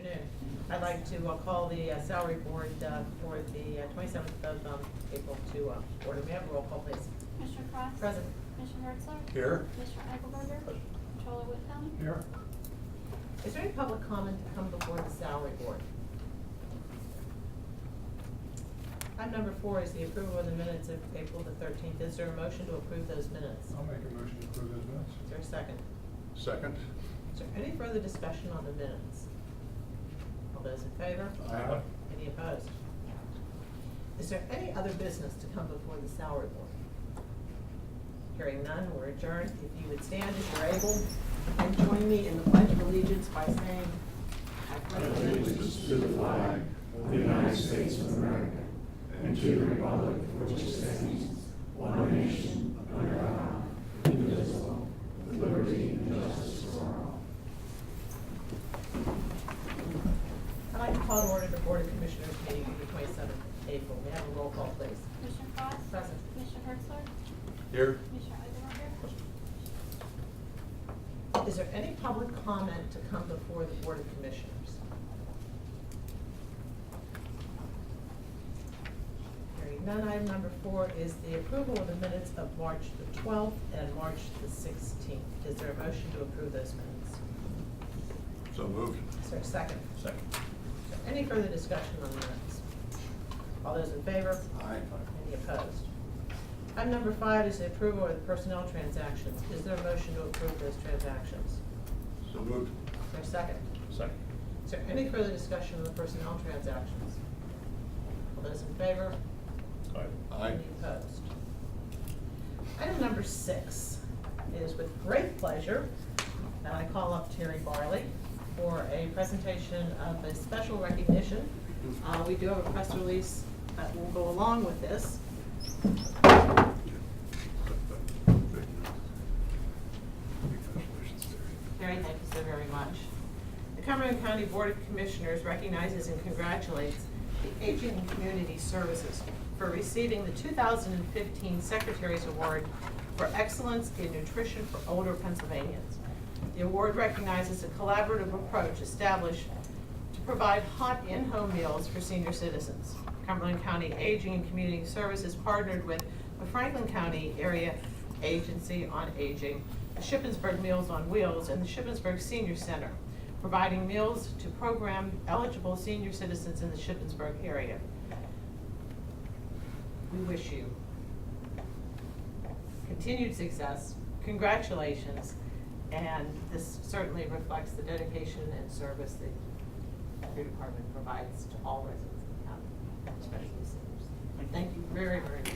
afternoon. I'd like to call the salary board for the 27th of April to order. May I have a roll call, please? Commissioner Cross? Present. Commissioner Herzler? Here. Commissioner Eichelberger? Controller Whitcomb? Here. Is there any public comment to come before the salary board? Item number 4 is the approval of the minutes of April the 13th. Is there a motion to approve those minutes? I'll make a motion to approve those minutes. Is there a second? Second. Is there any further discussion on the minutes? All those in favor? Aye. Any opposed? Is there any other business to come before the salary board? Hearing none, we're adjourned. If you would stand as you're able and join me in the Pledge of Allegiance by saying, I pledge allegiance to the flag of the United States of America and to the republic for which it stands, one nation, under God, indivisible, with liberty and justice for all. I'd like to call to order the Board of Commissioners meeting for the 27th of April. May I have a roll call, please? Commissioner Cross? Present. Commissioner Herzler? Here. Commissioner Eichelberger? Is there any public comment to come before the Board of Commissioners? Hearing none, item number 4 is the approval of the minutes of March the 12th and March the 16th. Is there a motion to approve those minutes? So moved. Is there a second? Second. Is there any further discussion on the minutes? All those in favor? Aye. Any opposed? Item number 5 is the approval of the personnel transactions. Is there a motion to approve those transactions? So moved. Is there a second? Second. Is there any further discussion on the personnel transactions? All those in favor? Aye. Any opposed? Item number 6 is with great pleasure that I call up Terry Barley for a presentation of a special recognition. We do have a press release that will go along with this. Terry, thank you so very much. The Cumberland County Board of Commissioners recognizes and congratulates the Aging and Community Services for receiving the 2015 Secretary's Award for Excellence in Nutrition for Older Pennsylvanians. The award recognizes a collaborative approach established to provide hot in-home meals for senior citizens. Cumberland County Aging and Community Services partnered with the Franklin County Area Agency on Aging, the Shippensburg Meals on Wheels, and the Shippensburg Senior Center, providing meals to program eligible senior citizens in the Shippensburg area. We wish you continued success, congratulations, and this certainly reflects the dedication and service that your department provides to all residents of the county, especially seniors. Thank you very, very much.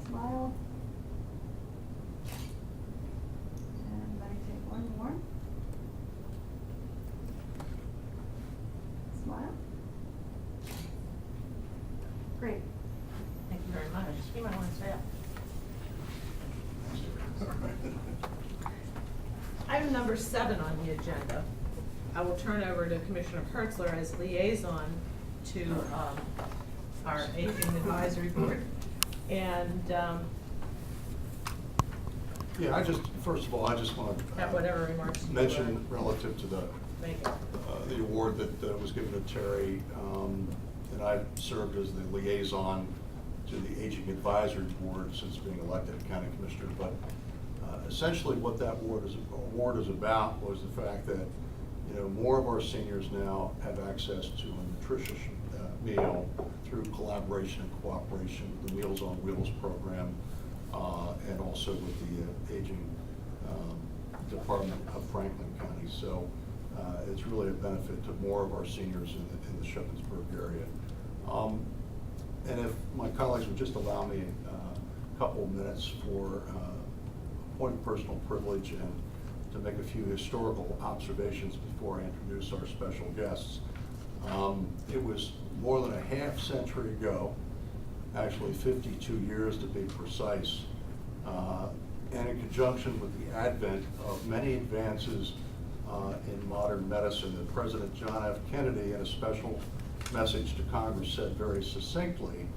Smile. And I take one more. Smile. Great. Thank you very much. You might want to stay up. Item number 7 on the agenda, I will turn over to Commissioner Herzler as liaison to our Aging Advisory Board. And Yeah, first of all, I just want to have whatever remarks you mention relative to make. the award that was given to Terry, and I've served as the liaison to the Aging Advisory Board since being elected county commissioner. But essentially, what that award is about was the fact that more of our seniors now have access to a nutritious meal through collaboration and cooperation with the Meals on Wheels program, and also with the Aging Department of Franklin County. So it's really a benefit to more of our seniors in the Shippensburg area. And if my colleagues would just allow me a couple of minutes for a point of personal privilege and to make a few historical observations before I introduce our special guests. It was more than a half century ago, actually 52 years to be precise, and in conjunction with the advent of many advances in modern medicine that President John F. Kennedy, in a special message to Congress, said very succinctly,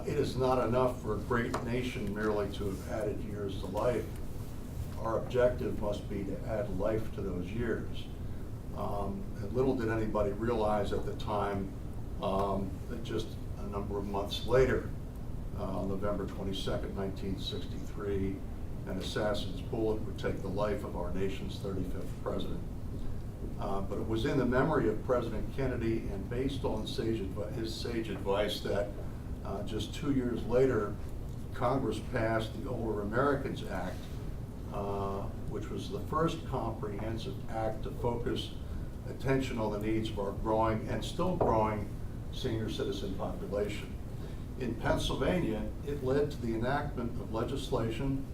it is not enough for a great nation merely to have added years to life. Our objective must be to add life to those years. And little did anybody realize at the time that just a number of months later, on November 22nd, 1963, an assassin's bullet would take the life of our nation's 35th president. But it was in the memory of President Kennedy and based on his sage advice that just 2 years later, Congress passed the Older Americans Act, which was the first comprehensive act to focus attention on the needs of our growing and still growing senior citizen population. In Pennsylvania, it led to the enactment of legislation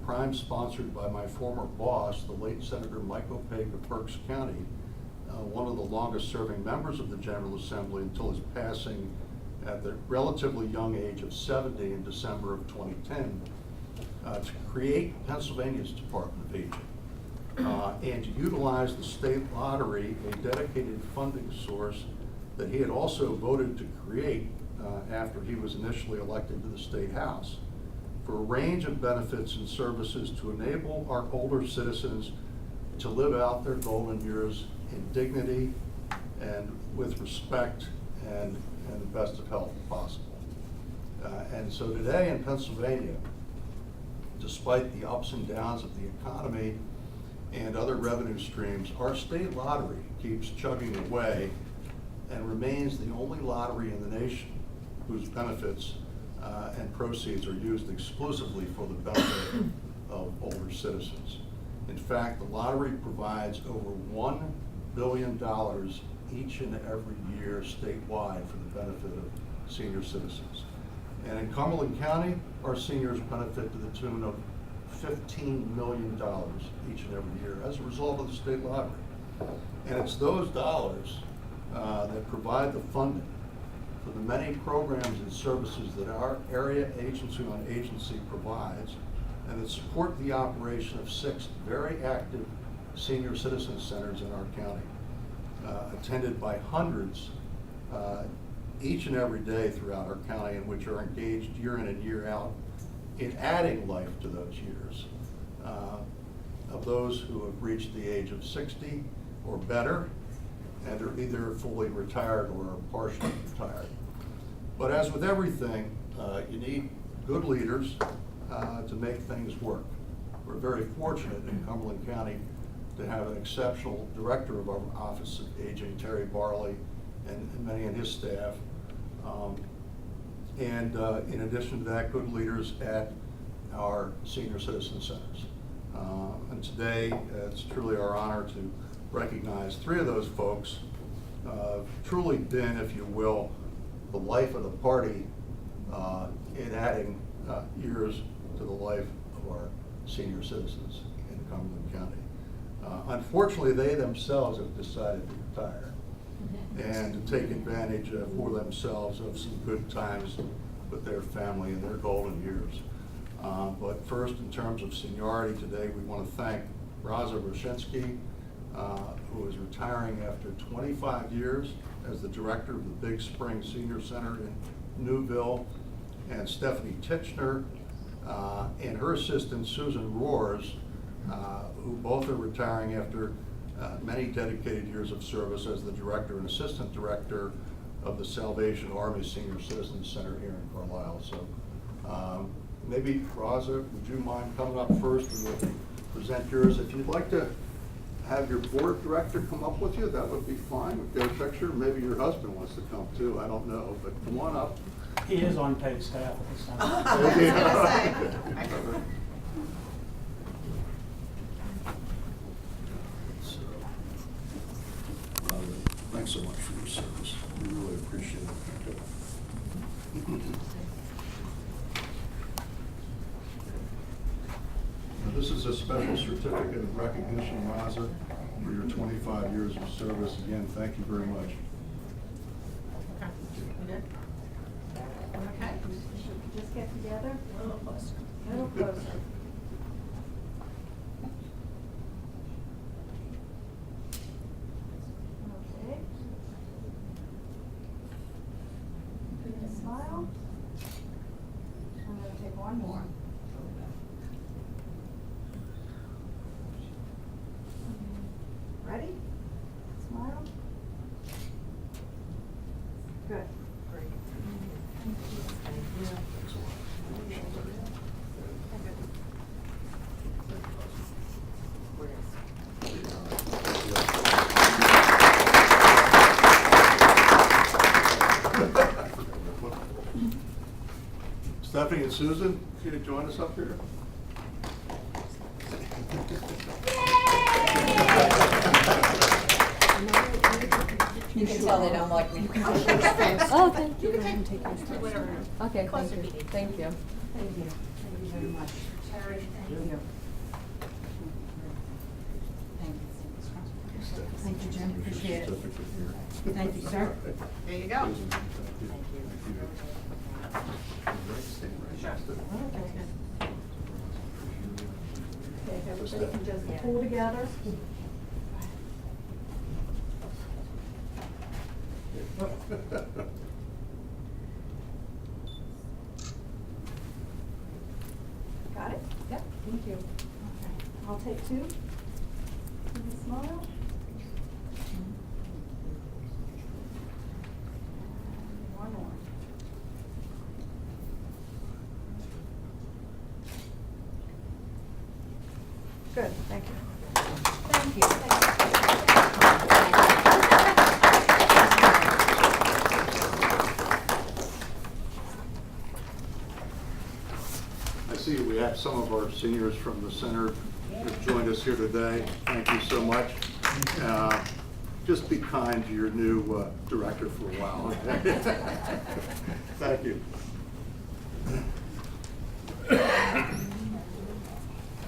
prime sponsored by my former boss, the late Senator Mike Opake of Berks County, one of the longest serving members of the General Assembly until his passing at the relatively young age of 70 in December of 2010, to create Pennsylvania's Department of Aging and to utilize the state lottery, a dedicated funding source that he had also voted to create after he was initially elected to the State House, for a range of benefits and services to enable our older citizens to live out their golden years in dignity and with respect and the best of health possible. And so today in Pennsylvania, despite the ups and downs of the economy and other revenue streams, our state lottery keeps chugging away and remains the only lottery in the nation whose benefits and proceeds are used exclusively for the benefit of older citizens. In fact, the lottery provides over $1 billion each and every year statewide for the benefit of senior citizens. And in Cumberland County, our seniors benefit to the tune of $15 million each and every year as a result of the state lottery. And it's those dollars that provide the funding for the many programs and services that our area agency on agency provides, and that support the operation of 6 very active senior citizen centers in our county, attended by hundreds each and every day throughout our county, and which are engaged year in and year out in adding life to those years of those who have reached the age of 60 or better and are either fully retired or are partially retired. But as with everything, you need good leaders to make things work. We're very fortunate in Cumberland County to have an exceptional director of our Office of Aging, Terry Barley, and many of his staff. In addition to that, good leaders at our senior citizen centers. And today, it's truly our honor to recognize 3 of those folks truly been, if you will, the life of the party in adding years to the life of our senior citizens in Cumberland County. Unfortunately, they themselves have decided to retire and to take advantage for themselves of some good times with their family in their golden years. But first, in terms of seniority today, we want to thank Raza Roshinsky, who is retiring after 25 years as the director of the Big Spring Senior Center in Newville, and Stephanie Titchener and her assistant Susan Roars, who both are retiring after many dedicated years of service as the director and assistant director of the Salvation Army Senior Citizens Center here in Carlisle. So maybe, Raza, would you mind coming up first and we'll present yours? If you'd like to have your board director come up with you, that would be fine. We've got a picture. Maybe your husband wants to come too. I don't know, but come on up. He is on paid staff at this time. I was gonna say. So, thanks so much for your service. We really appreciate it. Now, this is a special certificate of recognition, Raza, for your 25 years of service. Again, thank you very much. Okay. You good? Okay. Should we just get together? A little closer. A little closer. one more. Ready? Smile. Good. Great. Thank you. Thank you. Stephanie and Susan, can you join us up here? You can tell they don't like me. Oh, thank you. Whatever. Okay, Closer thank you. meeting. Thank you. Thank you. Thank you very much. Terry, thank you. Thank you, Jim. Appreciate it. Certificate here. Thank you, sir. There you go. Susan, thank you. Okay, if everybody can just pull together. Got it? Yep. Thank you. Okay, I'll take two. Can you smile? And one more. Good, thank you. Thank you. I see we have some of our seniors from the center who've joined us here today. Thank you so much. Just be kind to your new director for a while. Thank you.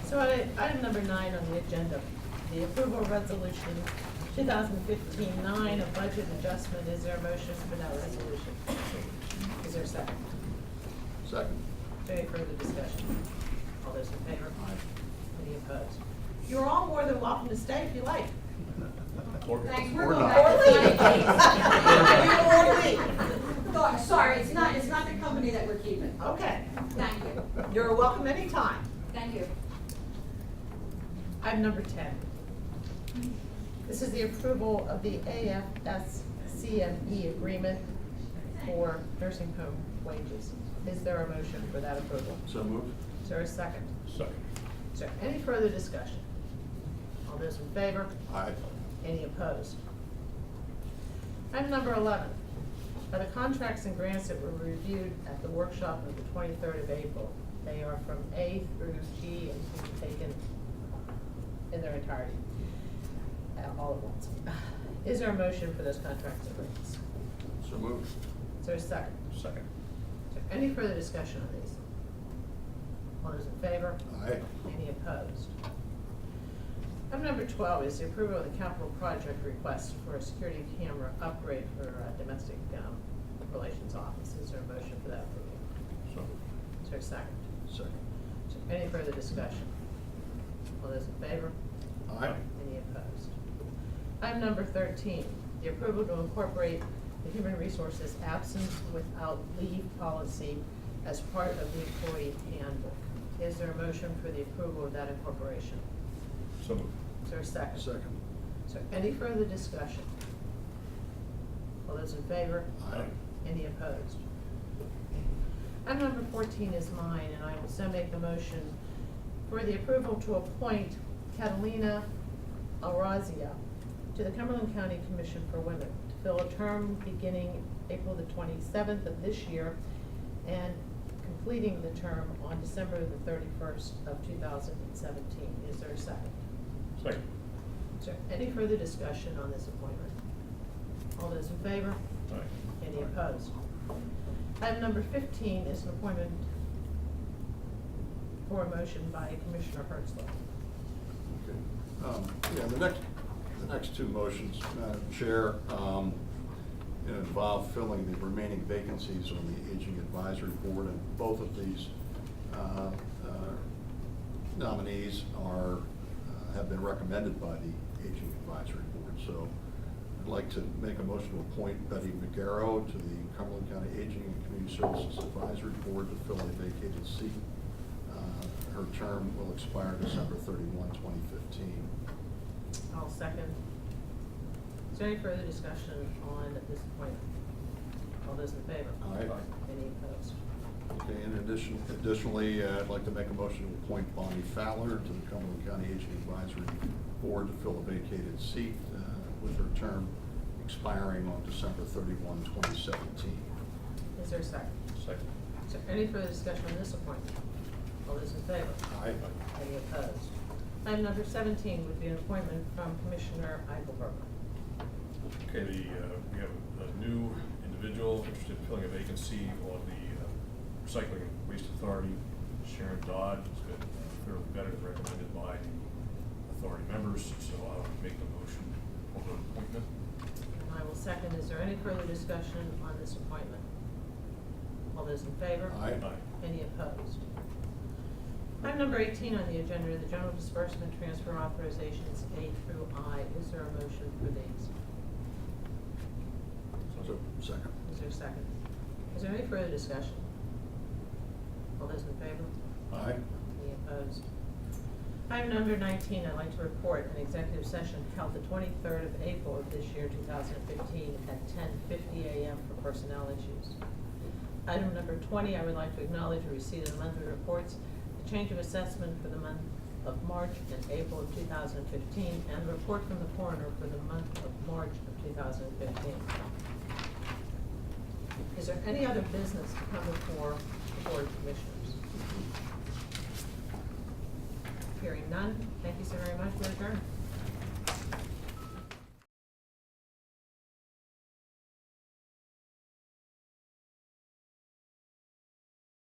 So item number 9 on the agenda, the approval of resolution 2015-9, a budget adjustment. Is there a motion for that resolution? Is there a second? Second. Any further discussion? All those in favor? Any opposed? You're all more than welcome to stay if you like. Thanks, Or we're going not. back to You or leave. No, I'm sorry, it's not the company that we're keeping. Okay. Thank you. You're welcome anytime. Thank you. Item number 10. This is the approval of the AFSCME agreement for nursing home wages. Is there a motion for that approval? So moved. Is there a second? Second. Is there any further discussion? All those in favor? Aye. Any opposed? Item number 11, are the contracts and grants that were reviewed at the workshop of the 23rd of April. They are from A through G and can be taken in their entirety, all at once. Is there a motion for those contracts and grants? So moved. Is there a second? Second. Is there any further discussion on these? All those in favor? Aye. Any opposed? Item number 12 is the approval of the capital project request for a security camera upgrade for domestic relations office. Is there a motion for that approval? So moved. Is there a second? Second. Is there any further discussion? All those in favor? Aye. Any opposed? Item number 13, the approval to incorporate the human resources absence without leave policy as part of the employee handbook. Is there a motion for the approval of that incorporation? So moved. Is there a second? Second. Is there any further discussion? All those in favor? Aye. Any opposed? Item number 14 is mine, and I will so make the motion for the approval to appoint Catalina Arazia to the Cumberland County Commission for Women to fill a term beginning April the 27th of this year and completing the term on December the 31st of 2017. Is there a second? Second. Is there any further discussion on this appointment? All those in favor? Aye. Any opposed? Item number 15 is an appointment for a motion by Commissioner Hertzler. Okay. Yeah, the next two motions, Madam Chair, involve filling the remaining vacancies on the Aging Advisory Board, and both of these nominees have been recommended by the Aging Advisory Board. So like to make a motion to appoint Betty McGarrow to the Cumberland County Aging and Community Services Advisory Board to fill a vacated seat. Her term will expire December 31, 2015. I'll second. Is there any further discussion on this appointment? All those in favor? Aye. Any opposed? Okay, in addition, additionally, I'd like to make a motion to appoint Bonnie Fowler to the Cumberland County Aging Advisory Board to fill a vacated seat with her term expiring on December 31, 2017. Is there a second? Second. Is there any further discussion on this appointment? All those in favor? Aye. Any opposed? Item number 17 would be an appointment from Commissioner Eichelberger. Okay, we have a new individual interested in filling a vacancy on the Recycling and Waste Authority, Sharon Dodd, who's been thoroughly vetted and recommended by the authority members, so I'll make the motion for the appointment. And I will second. Is there any further discussion on this appointment? All those in favor? Aye. Any opposed? Item number 18 on the agenda, the general disbursement transfer authorizations A through I. Is there a motion for these? So, second. Is there a second? Is there any further discussion? All those in favor? Aye. Any opposed? Item number 19, I'd like to report an executive session held the 23rd of April of this year, 2015, at 10:50 a.m. for personnel issues. Item number 20, I would like to acknowledge the receipt of the monthly reports, the change of assessment for the month of March and April of 2015, and the report from the coroner for the month of March of 2015. Is there any other business to come before the Board of Commissioners? Hearing none, thank you so very much, we're adjourned.